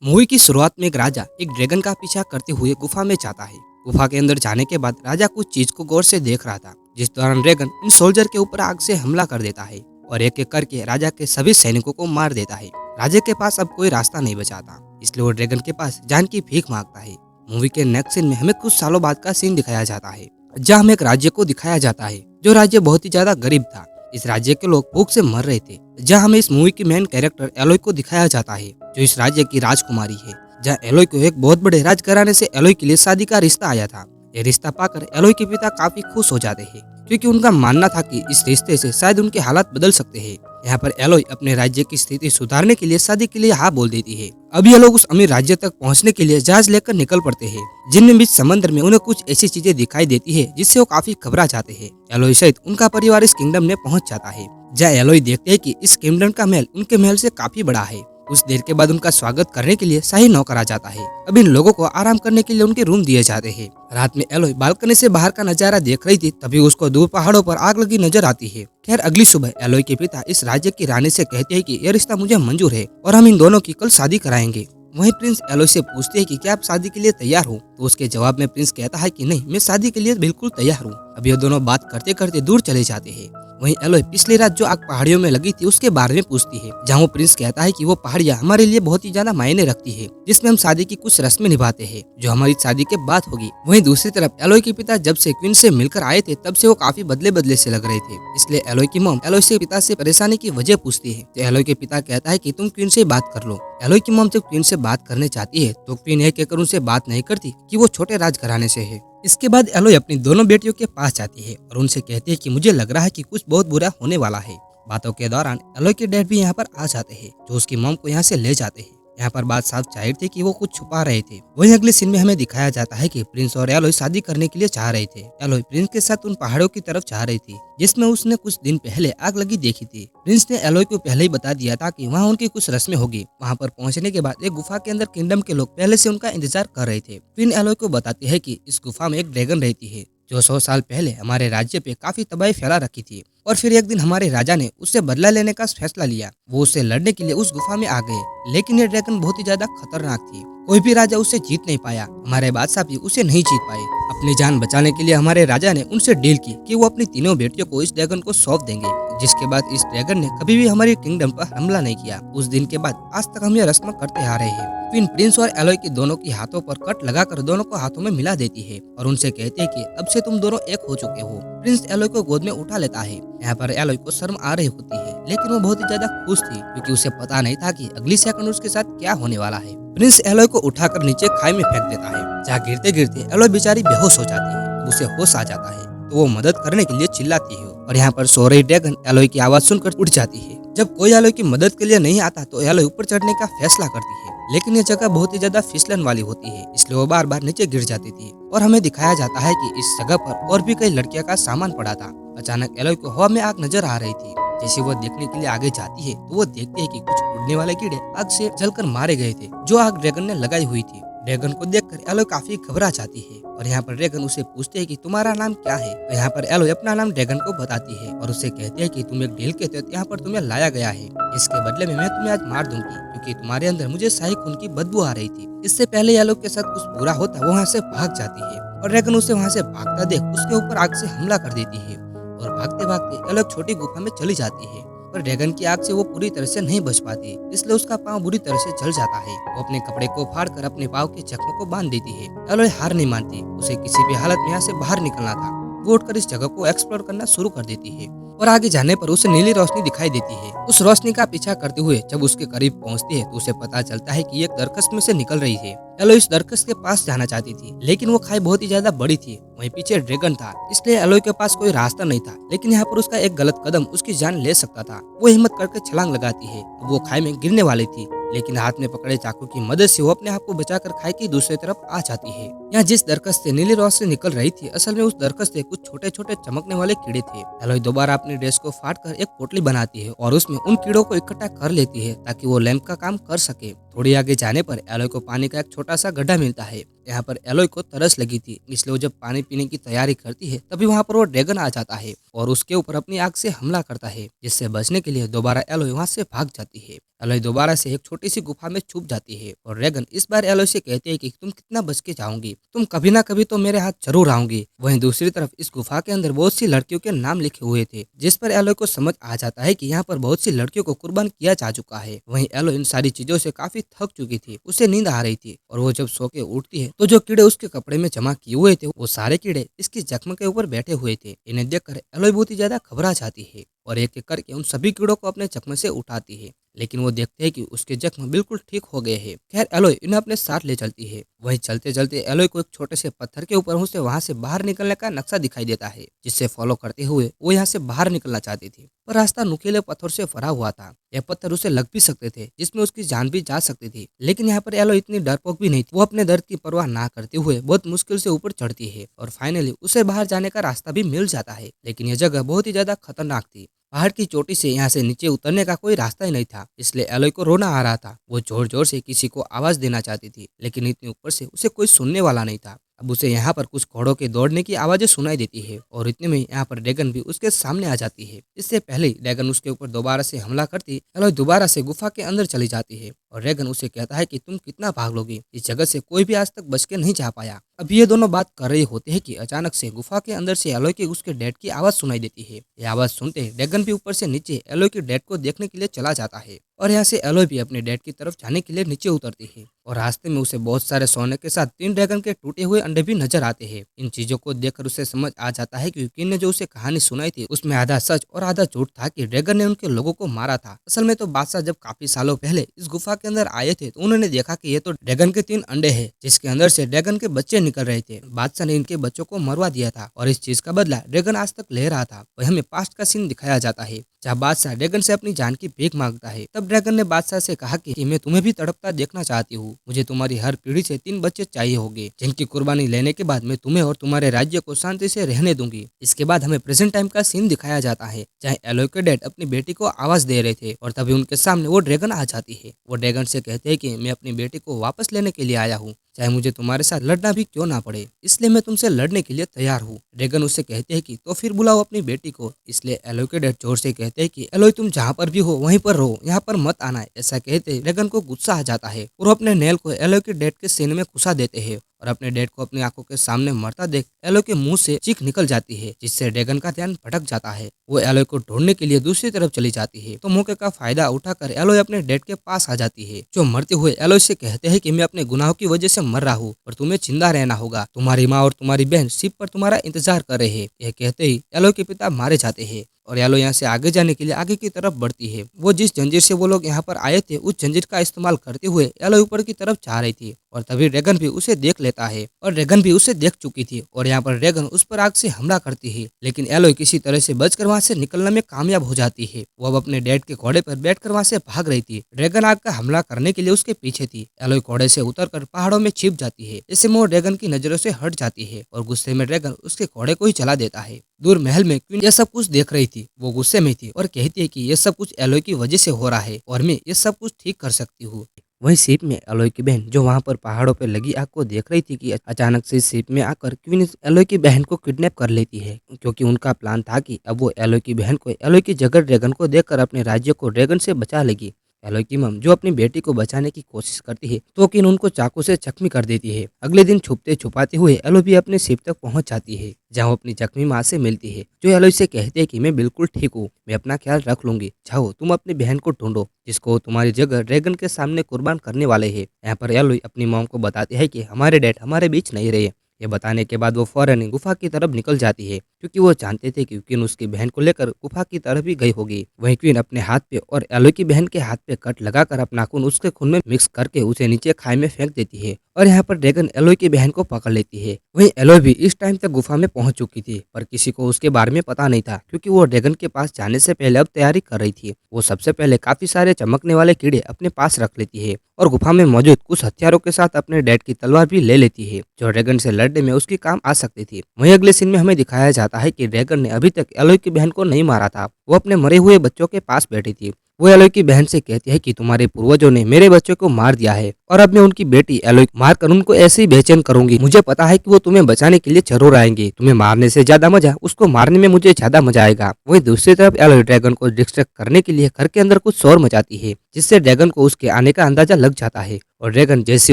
Movie की शुरुआत में एक राजा एक ड्रैगन का पीछा करते हुए गुफा में जाता है। गुफा के अंदर जाने के बाद राजा कुछ चीज को गौर से देख रहा था, जिस दौरान ड्रैगन इन सोल्जर के ऊपर आग से हमला कर देता है और एक एक करके राजा के सभी सैनिकों को मार देता है। राजा के पास अब कोई रास्ता नहीं बचा था, इसलिए वो ड्रैगन के पास जान की भीख मांगता है। मूवी के नेक्स्ट सीन में हमें कुछ सालों बाद का सीन दिखाया जाता है, जहाँ हमें एक राज्य को दिखाया जाता है जो राज्य बहुत ही ज्यादा गरीब था। इस राज्य के लोग भूख से मर रहे थे। जहाँ हमें इस मूवी की मेन कैरेक्टर एलोय को दिखाया जाता है, जो इस राज्य की राजकुमारी है। जहाँ एलोय को एक बहुत बड़े राजघराने से एलोय के लिए शादी का रिश्ता आया था। ये रिश्ता पाकर एलोय के पिता काफी खुश हो जाते हैं, क्योंकि उनका मानना था कि इस रिश्ते से शायद उनके हालात बदल सकते हैं। यहाँ पर एलोय अपने राज्य की स्थिति सुधारने के लिए शादी के लिए हाँ बोल देती है। अब ये लोग उस अमीर राज्य तक पहुँचने के लिए जहाज लेकर निकल पड़ते हैं, जिनमें बीच समंदर में उन्हें कुछ ऐसी चीजें दिखाई देती है जिससे वो काफी घबरा जाते हैं। एलोय सहित उनका परिवार इस किंगडम में पहुँच जाता है, जहाँ एलोय देखते हैं कि इस किंगडम का महल उनके महल से काफी बड़ा है। कुछ देर के बाद उनका स्वागत करने के लिए शाही नौकर आ जाता है। अब इन लोगों को आराम करने के लिए उनके रूम दिए जाते हैं। रात में एलोय बालकनी से बाहर का नजारा देख रही थी, तभी उसको दूर पहाड़ों पर आग लगी नजर आती है। खैर अगली सुबह एलोय के पिता इस राज्य की रानी से कहते हैं कि यह रिश्ता मुझे मंजूर है और हम इन दोनों की कल शादी कराएंगे। वहीं प्रिंस एलोय से पूछते हैं कि क्या आप शादी के लिए तैयार हो, तो उसके जवाब में प्रिंस कहता है कि नहीं, मैं शादी के लिए बिल्कुल तैयार हूँ। अब ये दोनों बात करते करते दूर चले जाते हैं। वहीं एलोय पिछली रात जो आग पहाड़ियों में लगी थी उसके बारे में पूछती है, जहाँ वो प्रिंस कहता है कि वो पहाड़ियाँ हमारे लिए बहुत ही ज्यादा मायने रखती है, जिसमें हम शादी की कुछ रस्में निभाते हैं जो हमारी शादी के बाद होगी। वहीं दूसरी तरफ एलोय के पिता जब से क्वीन से मिलकर आए थे तब से वो काफी बदले बदले से लग रहे थे, इसलिए एलोय की मॉम एलोय से पिता से परेशानी की वजह पूछती है। तो एलोय के पिता कहता है कि तुम क्वीन से बात कर लो। एलोय की मॉम जब क्वीन से बात करने चाहती है तो क्वीन यह कहकर उनसे बात नहीं करती कि वो छोटे राजघराने से है। इसके बाद एलोय अपनी दोनों बेटियों के पास जाती है और उनसे कहती है कि मुझे लग रहा है कि कुछ बहुत बुरा होने वाला है। बातों के दौरान एलोय के डैड भी यहाँ पर आ जाते हैं, जो उसकी मॉम को यहाँ से ले जाते हैं। यहाँ पर बात साफ जाहिर थी कि वो कुछ छुपा रहे थे। वहीं अगले सीन में हमें दिखाया जाता है कि प्रिंस और एलोय शादी करने के लिए चाह रहे थे। एलोय प्रिंस के साथ उन पहाड़ों की तरफ जा रही थी, जिसमें उसने कुछ दिन पहले आग लगी देखी थी। प्रिंस ने एलोय को पहले ही बता दिया था कि वहाँ उनकी कुछ रस्में होगी। वहाँ पर पहुँचने के बाद एक गुफा के अंदर किंगडम के लोग पहले से उनका इंतजार कर रहे थे। क्वीन एलोय को बताती है कि इस गुफा में एक ड्रैगन रहती है, जो 100 साल पहले हमारे राज्य पे काफी तबाही फैला रखी थी। और फिर एक दिन हमारे राजा ने उससे बदला लेने का फैसला लिया। वो उससे लड़ने के लिए उस गुफा में आ गए, लेकिन ये ड्रैगन बहुत ही ज्यादा खतरनाक थी। कोई भी राजा उसे जीत नहीं पाया। हमारे बादशाह भी उसे नहीं जीत पाए। अपनी जान बचाने के लिए हमारे राजा ने उनसे डील की कि वो अपनी तीनों बेटियों को इस ड्रैगन को सौंप देंगे, जिसके बाद इस ड्रैगन ने कभी भी हमारे किंगडम पर हमला नहीं किया। उस दिन के बाद आज तक हम ये रस्म करते आ रहे हैं। क्वीन प्रिंस और एलोय की दोनों की हाथों पर कट लगाकर दोनों को हाथों में मिला देती है और उनसे कहती है कि अब से तुम दोनों एक हो चुके हो। प्रिंस एलोय को गोद में उठा लेता है। यहाँ पर एलोय को शर्म आ रही होती है, लेकिन वो बहुत ही ज्यादा खुश थी, क्योंकि उसे पता नहीं था कि अगली सेकंड उसके साथ क्या होने वाला है। प्रिंस एलोय को उठाकर नीचे खाई में फेंक देता है, जहाँ गिरते गिरते एलोय बेचारी बेहोश हो जाती है। उसे होश आ जाता है तो वो मदद करने के लिए चिल्लाती है और यहाँ पर सो रही ड्रैगन एलोय की आवाज सुनकर उठ जाती है। जब कोई एलोय की मदद के लिए नहीं आता तो एलोय ऊपर चढ़ने का फैसला करती है, लेकिन ये जगह बहुत ही ज्यादा फिसलन वाली होती है, इसलिए वो बार बार नीचे गिर जाती थी। और हमें दिखाया जाता है कि इस जगह पर और भी कई लड़कियों का सामान पड़ा था। अचानक एलोय को हवा में आग नजर आ रही थी। जैसे वो देखने के लिए आगे जाती है तो वो देखती है कि कुछ उड़ने वाले कीड़े आग से जलकर मारे गए थे, जो आग ड्रैगन ने लगाई हुई थी। ड्रैगन को देखकर एलोय काफी घबरा जाती है और यहाँ पर ड्रैगन उसे पूछते है कि तुम्हारा नाम क्या है। तो यहाँ पर एलोय अपना नाम ड्रैगन को बताती है और उसे कहती है कि तुम एक डील के तहत यहाँ पर तुम्हें लाया गया है। इसके बदले में मैं तुम्हें आज मार दूंगी, क्योंकि तुम्हारे अंदर मुझे शाही खून की बदबू आ रही थी। इससे पहले एलोय के साथ कुछ बुरा होता वो वहाँ से भाग जाती है और ड्रैगन उसे वहाँ से भागता देख उसके ऊपर आग से हमला कर देती है और भागते भागते एलोय छोटी गुफा में चली जाती है। पर ड्रैगन की आग से वो पूरी तरह से नहीं बच पाती, इसलिए उसका पाँव बुरी तरह से जल जाता है। वो अपने कपड़े को फाड़कर अपने पाँव के जख्म को बांध देती है। एलोय हार नहीं मानती, उसे किसी भी हालत में यहाँ से बाहर निकलना था। वो उठकर इस जगह को एक्सप्लोर करना शुरू कर देती है और आगे जाने पर उसे नीली रोशनी दिखाई देती है। उस रोशनी का पीछा करते हुए जब उसके करीब पहुंचती है तो उसे पता चलता है कि एक दरख्त में से निकल रही है। एलोय इस दरख्त के पास जाना चाहती थी, लेकिन वो खाई बहुत ही ज्यादा बड़ी थी। वहीं पीछे ड्रैगन था, इसलिए एलोय के पास कोई रास्ता नहीं था। लेकिन यहाँ पर उसका एक गलत कदम उसकी जान ले सकता था। वो हिम्मत करके छलांग लगाती है। वो खाई में गिरने वाली थी, लेकिन हाथ में पकड़े चाकू की मदद से वो अपने आप को बचाकर खाई की दूसरी तरफ आ जाती है। यहाँ जिस दरख्त से नीली रोशनी निकल रही थी, असल में उस दरख्त से कुछ छोटे छोटे चमकने वाले कीड़े थे। एलोय दोबारा अपनी ड्रेस को फाड़कर एक पोटली बनाती है और उसमें उन कीड़ों को इकट्ठा कर लेती है ताकि वो लैंप का काम कर सके। थोड़ी आगे जाने पर एलोय को पानी का एक छोटा छोटा सा गड्ढा मिलता है। यहाँ पर एलोय को तरस लगी थी, इसलिए वो जब पानी पीने की तैयारी करती है तभी वहाँ पर वो ड्रैगन आ जाता है और उसके ऊपर अपनी आग से हमला करता है, जिससे बचने के लिए दोबारा एलोय वहाँ से भाग जाती है। एलोय दोबारा से एक छोटी सी गुफा में छुप जाती है और ड्रैगन इस बार एलोय से कहते हैं कि तुम कितना बच के जाओगी, तुम कभी ना कभी तो मेरे हाथ जरूर आओगी। वहीं दूसरी तरफ इस गुफा के अंदर बहुत सी लड़कियों के नाम लिखे हुए थे, जिस पर एलोय को समझ आ जाता है कि यहाँ पर बहुत सी लड़कियों को कुर्बान किया जा चुका है। वहीं एलोय इन सारी चीजों से काफी थक चुकी थी, उसे नींद आ रही थी और वो जब सो के उठती है तो जो कीड़े उसके कपड़े में जमा किए हुए थे वो सारे कीड़े इसकी जख्म के ऊपर बैठे हुए थे। इन्हें देखकर एलोय बहुत ही ज्यादा घबरा जाती है और एक एक करके उन सभी कीड़ों को अपने जख्म से उठाती है, लेकिन वो देखते हैं कि उसके जख्म बिल्कुल ठीक हो गए हैं। खैर एलोय इन्हें अपने साथ ले चलती है। वहीं चलते चलते एलोय को एक छोटे से पत्थर के ऊपर उसे वहां से बाहर निकलने का नक्शा दिखाई देता है, जिससे फॉलो करते हुए वो यहाँ से बाहर निकलना चाहती थी, पर रास्ता नुकीले पत्थर से भरा हुआ था। यह पत्थर उसे लग भी सकते थे, जिसमें उसकी जान भी जा सकती थी, लेकिन यहाँ पर एलोय इतनी डरपोक भी नहीं थी। वो अपने दर्द की परवाह ना करते हुए बहुत मुश्किल से ऊपर चढ़ती है और फाइनली उसे बाहर जाने का रास्ता भी मिल जाता है, लेकिन यह जगह बहुत ही ज्यादा खतरनाक थी। पहाड़ की चोटी से यहाँ से नीचे उतरने का कोई रास्ता ही नहीं था, इसलिए एलोय को रोना आ रहा था। वो जोर जोर से किसी को आवाज देना चाहती थी, लेकिन इतनी ऊपर से उसे कोई सुनने वाला नहीं था। अब उसे यहाँ पर कुछ घोड़ों के दौड़ने की आवाजें सुनाई देती है और इतने में यहाँ पर ड्रैगन भी उसके सामने आ जाती है। इससे पहले ड्रैगन उसके ऊपर दोबारा से हमला करती एलोय दोबारा से गुफा के अंदर चली जाती है और ड्रैगन उसे कहता है कि तुम कितना भाग लोगी, इस जगह से कोई भी आज तक बच के नहीं जा पाया। अब ये दोनों बात कर रहे होते हैं कि अचानक से गुफा के अंदर से एलोय के उसके डैड की आवाज सुनाई देती है। ये आवाज सुनते ड्रैगन भी ऊपर से नीचे एलोय के डैड को देखने के लिए चला जाता है और यहाँ से एलोय भी अपने डैड की तरफ जाने के लिए नीचे उतरती है और रास्ते में उसे बहुत सारे सोने के साथ 3 ड्रैगन के टूटे हुए अंडे भी नजर आते हैं। इन चीजों को देखकर उसे समझ आ जाता है कि क्वीन ने जो उसे कहानी सुनाई थी उसमें आधा सच और आधा झूठ था कि ड्रैगन ने उनके लोगों को मारा था। असल में तो बादशाह जब काफी सालों पहले इस गुफा के अंदर आए थे तो उन्होंने देखा कि ये तो ड्रैगन के 3 अंडे हैं, जिसके अंदर से ड्रैगन के बच्चे निकल रहे थे। बादशाह ने इनके बच्चों को मरवा दिया था और इस चीज का बदला ड्रैगन आज तक ले रहा था। वही हमें पास्ट का सीन दिखाया जाता है जहाँ बादशाह ड्रैगन से अपनी जान की भीख मांगता है। तब ड्रैगन ने बादशाह से कहा कि मैं तुम्हें भी तड़पता देखना चाहती हूँ, मुझे तुम्हारी हर पीढ़ी से 3 बच्चे चाहिए होंगे, जिनकी कुर्बानी लेने के बाद मैं तुम्हें और तुम्हारे राज्य को शांति से रहने दूंगी। इसके बाद हमें प्रेजेंट टाइम का सीन दिखाया जाता है जहाँ एलोय के डैड अपनी बेटी को आवाज दे रहे थे और तभी उनके सामने वो ड्रैगन आ जाती है। वो ड्रैगन से कहते हैं कि मैं अपनी बेटी को वापस लेने के लिए आया हूँ, चाहे मुझे तुम्हारे साथ लड़ना भी क्यों ना पड़े, इसलिए मैं तुमसे लड़ने के लिए तैयार हूँ। ड्रैगन उससे कहते हैं कि तो फिर बुलाओ अपनी बेटी को, इसलिए एलोय के डैड जोर से कहते हैं कि एलोय तुम जहाँ पर भी हो वहीं पर रहो, यहाँ पर मत आना है। ऐसा कहते ड्रैगन को गुस्सा आ जाता है और वो अपने नेल को एलोय के डैड के सीने में घुसा देते हैं और अपने डैड को अपनी आंखों के सामने मरता देख एलोय के मुंह से चीख निकल जाती है, जिससे ड्रैगन का ध्यान भटक जाता है। वो एलोय को ढूंढने के लिए दूसरी तरफ चली जाती है तो मौके का फायदा उठाकर एलोय अपने डैड के पास आ जाती है, जो मरते हुए एलोय से कहते हैं कि मैं अपने गुनाहों की वजह से मर रहा हूँ और तुम्हें जिंदा रहना होगा, तुम्हारी माँ और तुम्हारी बहन शिप पर तुम्हारा इंतजार कर रहे हैं। यह कहते ही एलोय के पिता मारे जाते हैं और एलोय यहाँ से आगे जाने के लिए आगे की तरफ बढ़ती है। वो जिस जंजीर से वो लोग यहाँ पर आए थे उस जंजीर का इस्तेमाल करते हुए एलोय ऊपर की तरफ जा रही थी और तभी ड्रैगन भी उसे देख लेता है और ड्रैगन भी उसे देख चुकी थी और यहाँ पर ड्रैगन उस पर आग से हमला करती है, लेकिन एलोय किसी तरह से बचकर वहाँ से निकलने में कामयाब हो जाती है। वो अब अपने डैड के घोड़े पर बैठकर वहाँ से भाग रही थी। ड्रैगन आग का हमला करने के लिए उसके पीछे थी। एलोय घोड़े से उतरकर पहाड़ों में छिप जाती है, इससे वो ड्रैगन की नजरों से हट जाती है और गुस्से में ड्रैगन उसके घोड़े को ही चला देता है। दूर महल में क्वीन यह सब कुछ देख रही थी। वो गुस्से में थी और कहती है कि ये सब कुछ एलोय की वजह से हो रहा है और मैं ये सब कुछ ठीक कर सकती हूँ। वही शिप में एलोय की बहन जो वहाँ पर पहाड़ों पर लगी आग को देख रही थी कि अचानक से शिप में आकर क्वीन एलोय की बहन को किडनैप कर लेती है, क्योंकि उनका प्लान था कि अब वो एलोय की बहन को एलोय की जगह ड्रैगन को देखकर अपने राज्य को ड्रैगन से बचा लेगी। एलोय की मम जो अपनी बेटी को बचाने की कोशिश करती है तो किन उनको चाकू से जख्मी कर देती है। अगले दिन छुपते छुपाते हुए एलोय भी अपने शिप तक पहुंच जाती है, जहां वो अपनी जख्मी माँ से मिलती है, जो एलोय से कहती है कि मैं बिल्कुल ठीक हूँ, मैं अपना ख्याल रख लूंगी, जाओ तुम अपनी बहन को ढूंढो जिसको तुम्हारी जगह ड्रैगन के सामने कुर्बान करने वाले है। यहाँ पर एलोय अपनी मॉम को बताती है कि हमारे डैड हमारे बीच नहीं रहे। ये बताने के बाद वो फौरन गुफा की तरफ निकल जाती है, क्योंकि वो जानते थे कि क्वीन उसकी बहन को लेकर गुफा की तरफ ही गई होगी। वहीं क्वीन अपने हाथ पे और एलोय की बहन के हाथ पे कट लगाकर अपना खून उसके खून में मिक्स करके उसे नीचे खाई में फेंक देती है और यहाँ पर ड्रैगन एलोय की बहन को पकड़ लेती है। वहीं एलोय भी इस टाइम तक गुफा में पहुंच चुकी थी, पर किसी को उसके बारे में पता नहीं था, क्योंकि वो ड्रैगन के पास जाने से पहले अब तैयारी कर रही थी। वो सबसे पहले काफी सारे चमकने वाले कीड़े अपने पास रख लेती है और गुफा में मौजूद कुछ हथियारों के साथ अपने डैड की तलवार भी ले लेती है, जो ड्रैगन से लड़ने में उसकी काम आ सकती थी। वहीं अगले सीन में हमें दिखाया जाता है कि ड्रैगन ने अभी तक एलोय की बहन को नहीं मारा था वो अपने मरे हुए बच्चों के पास बैठी थी। वो एलोय की बहन से कहती है कि तुम्हारे पूर्वजों ने मेरे बच्चों को मार दिया है और अब मैं उनकी बेटी एलोय को मारकर उनको ऐसे ही बेचैन करूंगी। मुझे पता है कि वो तुम्हें बचाने के लिए जरूर आएंगे। तुम्हें मारने से ज्यादा मजा उसको मारने में मुझे ज्यादा मजा आएगा। वहीं दूसरी तरफ एलोय ड्रैगन को डिस्ट्रैक्ट करने के लिए घर के अंदर कुछ शोर मचाती है, जिससे ड्रैगन को उसके आने का अंदाजा लग जाता है और ड्रैगन जैसे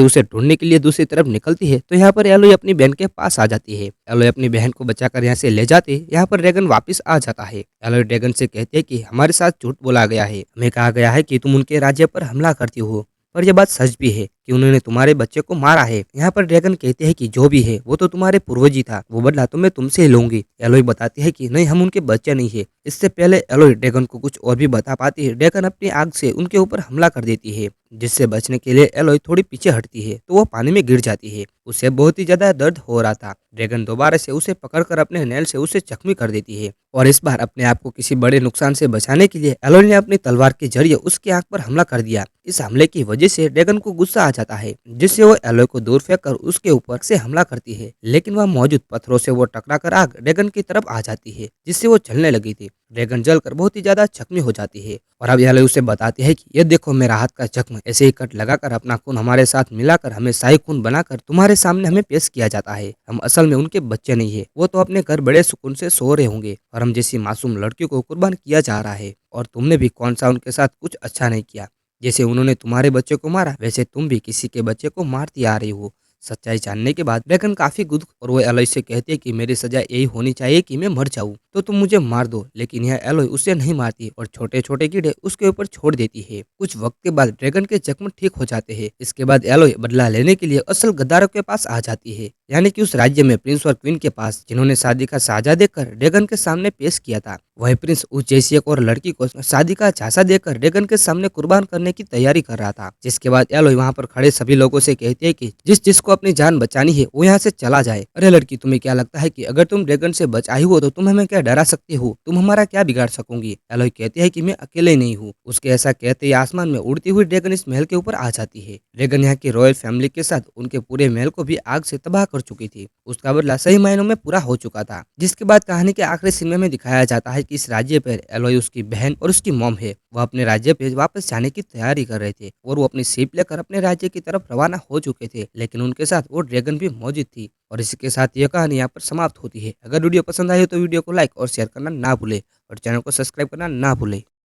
उसे ढूंढने के लिए दूसरी तरफ निकलती है तो यहाँ पर एलोय अपनी बहन के पास आ जाती है। एलोय अपनी बहन को बचाकर यहाँ से ले जाते यहाँ पर ड्रैगन वापस आ जाता है। एलोय ड्रैगन से कहती है कि हमारे साथ झूठ बोला गया है, हमें कहा गया है कि तुम उनके राज्य पर हमला करती हो, पर यह बात सच भी है कि उन्होंने तुम्हारे बच्चे को मारा है। यहाँ पर ड्रैगन कहते हैं कि जो भी है वो तो तुम्हारे पूर्वज ही था, वो बदला तो मैं तुमसे ही लूंगी। एलोय बताती है कि नहीं, हम उनके बच्चे नहीं है। इससे पहले एलोय ड्रैगन को कुछ और भी बता पाती है, ड्रैगन अपनी आग से उनके ऊपर हमला कर देती है, जिससे बचने के लिए एलोय थोड़ी पीछे हटती है तो वो पानी में गिर जाती है। उसे बहुत ही ज्यादा दर्द हो रहा था। ड्रैगन दोबारा से उसे पकड़कर अपने नेल से उसे जख्मी कर देती है और इस बार अपने आप को किसी बड़े नुकसान से बचाने के लिए एलोय ने अपनी तलवार के जरिए उसकी आंख पर हमला कर दिया। इस हमले की वजह से ड्रैगन को गुस्सा आ जाता है, जिससे वो एलोय को दूर फेंककर उसके ऊपर से हमला करती है, लेकिन वह मौजूद पत्थरों से वो टकराकर आग ड्रैगन की तरफ आ जाती है, जिससे वो जलने लगी थी। ड्रैगन जलकर बहुत ही ज्यादा जख्मी हो जाती है और अब एलोय उसे बताती है कि ये देखो मेरा हाथ का जख्म, ऐसे ही कट लगाकर अपना खून हमारे साथ मिलाकर हमें शाही खून बनाकर तुम्हारे सामने हमें पेश किया जाता है। हम असल में उनके बच्चे नहीं है, वो तो अपने घर बड़े सुकून से सो रहे होंगे और हम जैसी मासूम लड़की को कुर्बान किया जा रहा है। और तुमने भी कौन सा उनके साथ कुछ अच्छा नहीं किया, जैसे उन्होंने तुम्हारे बच्चे को मारा वैसे तुम भी किसी के बच्चे को मारती आ रही हो। सच्चाई जानने के बाद ड्रैगन काफी गुस्सा और वो एलोय से कहती है कि मेरी सजा यही होनी चाहिए कि मैं मर जाऊं, तो तुम मुझे मार दो। लेकिन यह एलोय उसे नहीं मारती और छोटे छोटे कीड़े उसके ऊपर छोड़ देती है। कुछ वक्त के बाद ड्रैगन के जख्म ठीक हो जाते हैं। इसके बाद एलोय बदला लेने के लिए असल गद्दारों के पास आ जाती है, यानी कि उस राज्य में प्रिंस और क्वीन के पास, जिन्होंने शादी का साझा देकर ड्रैगन के सामने पेश किया था। वही प्रिंस उस जैसी एक और लड़की को शादी का झांसा देकर ड्रैगन के सामने कुर्बान करने की तैयारी कर रहा था। जिसके बाद एलोय वहाँ पर खड़े सभी लोगों से कहती है कि जिस जिसको अपनी जान बचानी है वो यहाँ से चला जाए। अरे लड़की, तुम्हें क्या लगता है कि अगर तुम ड्रैगन से बच आई हो तो तुम हमें क्या डरा सकती हो, तुम हमारा क्या बिगाड़ सकोगी। एलोय कहती है कि मैं अकेले नहीं हूँ। उसके ऐसा कहते ही आसमान में उड़ती हुई ड्रैगन इस महल के ऊपर आ जाती है। ड्रैगन यहाँ की रॉयल फैमिली के साथ उनके पूरे महल को भी आग से तबाह कर चुकी थी। उसका बदला सही मायनों में पूरा हो चुका था। जिसके बाद कहानी के आखिरी सीन में दिखाया जाता है कि इस राज्य पर एलोय, उसकी बहन और उसकी मॉम है, वह अपने राज्य पे वापस जाने की तैयारी कर रहे थे और वो अपनी शिप लेकर अपने राज्य की तरफ रवाना हो चुके थे, लेकिन उनके साथ वो ड्रैगन भी मौजूद थी। और इसी के साथ यह कहानी यहाँ पर समाप्त होती है। अगर वीडियो पसंद आई हो तो वीडियो को लाइक और शेयर करना ना भूले और चैनल को सब्सक्राइब करना ना भूले।